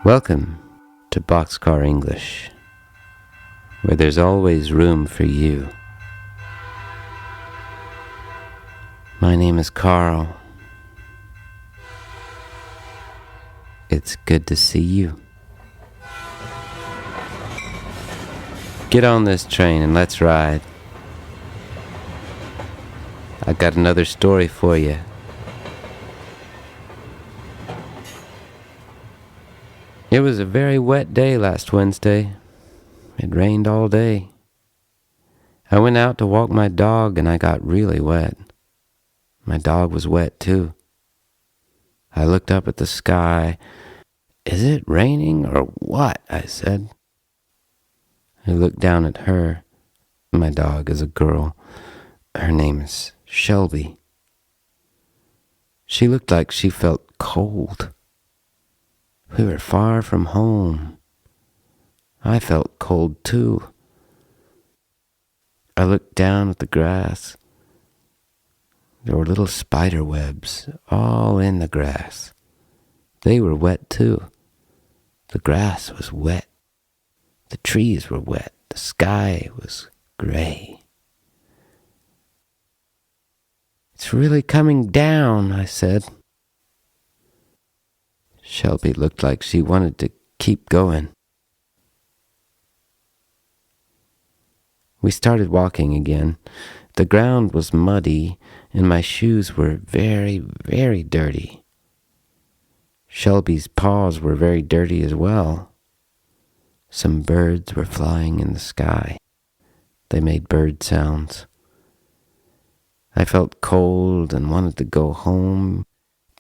Welcome to Boxcar English, where there's always room for you. My name is Carl. It's good to see you. Get on this train and let's ride. I got another story for you. It was a very wet day last Wednesday. It rained all day. I went out to walk my dog and I got really wet. My dog was wet too. I looked up at the sky. Is it raining or what? I said. I looked down at her. My dog is a girl. Her name is Shelby. She looked like she felt cold. We were far from home. I felt cold too. I looked down at the grass. There were little spider webs all in the grass. They were wet too. The grass was wet. The trees were wet. The sky was gray. It's really coming down, I said. Shelby looked like she wanted to keep going. We started walking again. The ground was muddy, and my shoes were very, very dirty. Shelby's paws were very dirty as well. Some birds were flying in the sky. They made bird sounds. I felt cold and wanted to go home,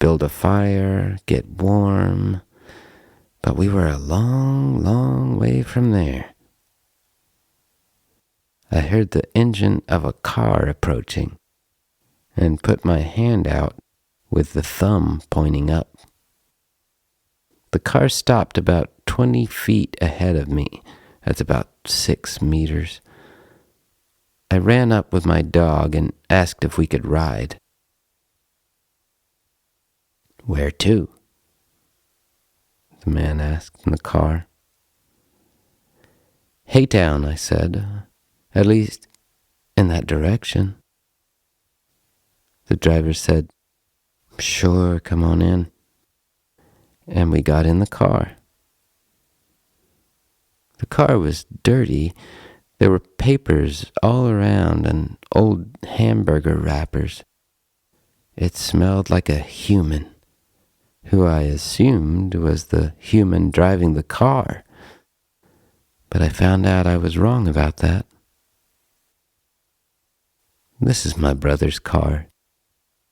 build a fire, get warm, but we were a long, long way from there. I heard the engine of a car approaching and put my hand out with the thumb pointing up. The car stopped about 20 feet ahead of me. That's about 6 meters. I ran up with my dog and asked if we could ride. Where to? The man asked in the car. Haytown, I said. At least in that direction. The driver said, Sure, come on in. And we got in the car. The car was dirty. There were papers all around and old hamburger wrappers. It smelled like a human, who I assumed was the human driving the car. But I found out I was wrong about that. This is my brother's car,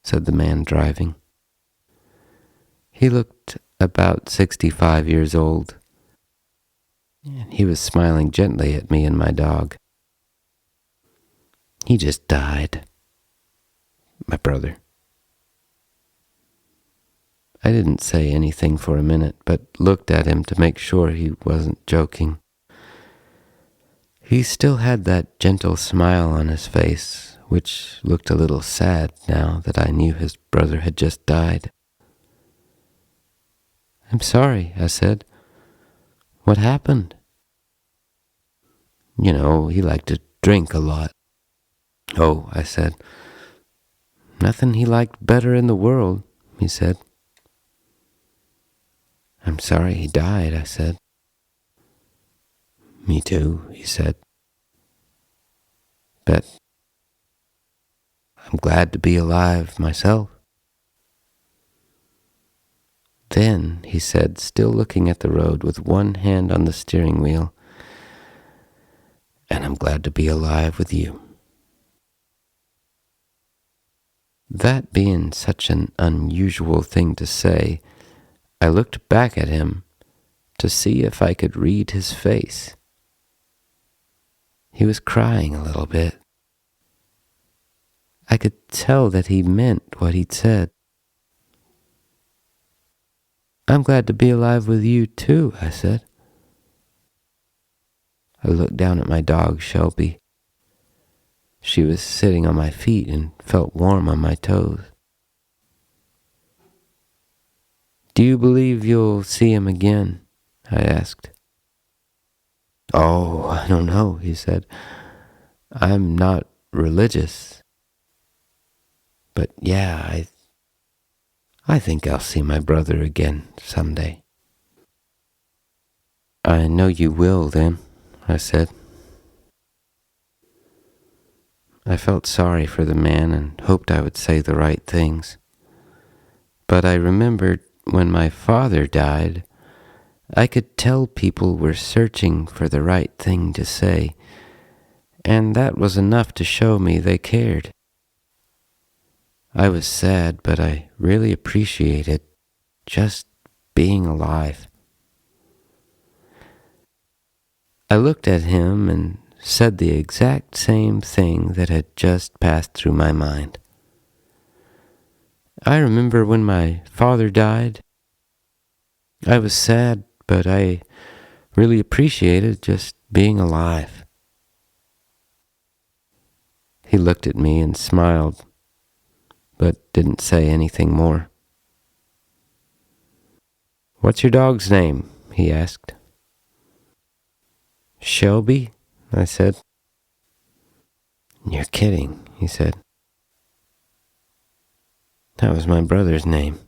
said the man driving. He looked about 65 years old. He was smiling gently at me and my dog. He just died, my brother. I didn't say anything for a minute, but looked at him to make sure he wasn't joking. He still had that gentle smile on his face, which looked a little sad now that I knew his brother had just died. I'm sorry, I said. What happened? You know, he liked to drink a lot. Oh, I said. Nothing he liked better in the world, he said. I'm sorry he died, I said. Me too, he said. But I'm glad to be alive myself. Then, he said, still looking at the road with one hand on the steering wheel, and I'm glad to be alive with you. That being such an unusual thing to say, I looked back at him to see if I could read his face. He was crying a little bit. I could tell that he meant what he'd said. I'm glad to be alive with you too, I said. I looked down at my dog, Shelby. She was sitting on my feet and felt warm on my toes. Do you believe you'll see him again? I asked. Oh, I don't know, he said. I'm not religious. But yeah, I think I'll see my brother again someday. I know you will then, I said. I felt sorry for the man and hoped I would say the right things. But I remembered when my father died, I could tell people were searching for the right thing to say, and that was enough to show me they cared. I was sad, but I really appreciated just being alive. I looked at him and said the exact same thing that had just passed through my mind. I remember when my father died, I was sad, but I really appreciated just being alive. He looked at me and smiled, but didn't say anything more. What's your dog's name? He asked. Shelby, I said. You're kidding, he said. That was my brother's name.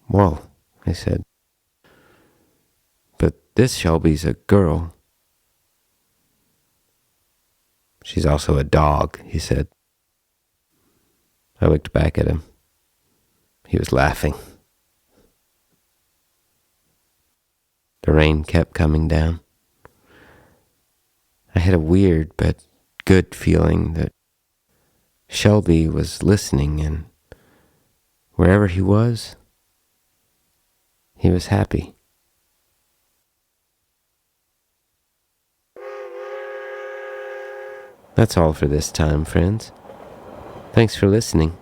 Whoa, I said. But this Shelby's a girl. She's also a dog, he said. I looked back at him. He was laughing. The rain kept coming down. I had a weird but good feeling that Shelby was listening, and wherever he was happy. That's all for this time, friends. Thanks for listening.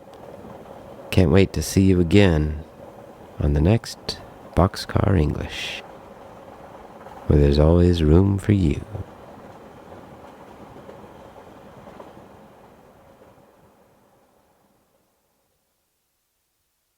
Can't wait to see you again on the next Boxcar English, where there's always room for you.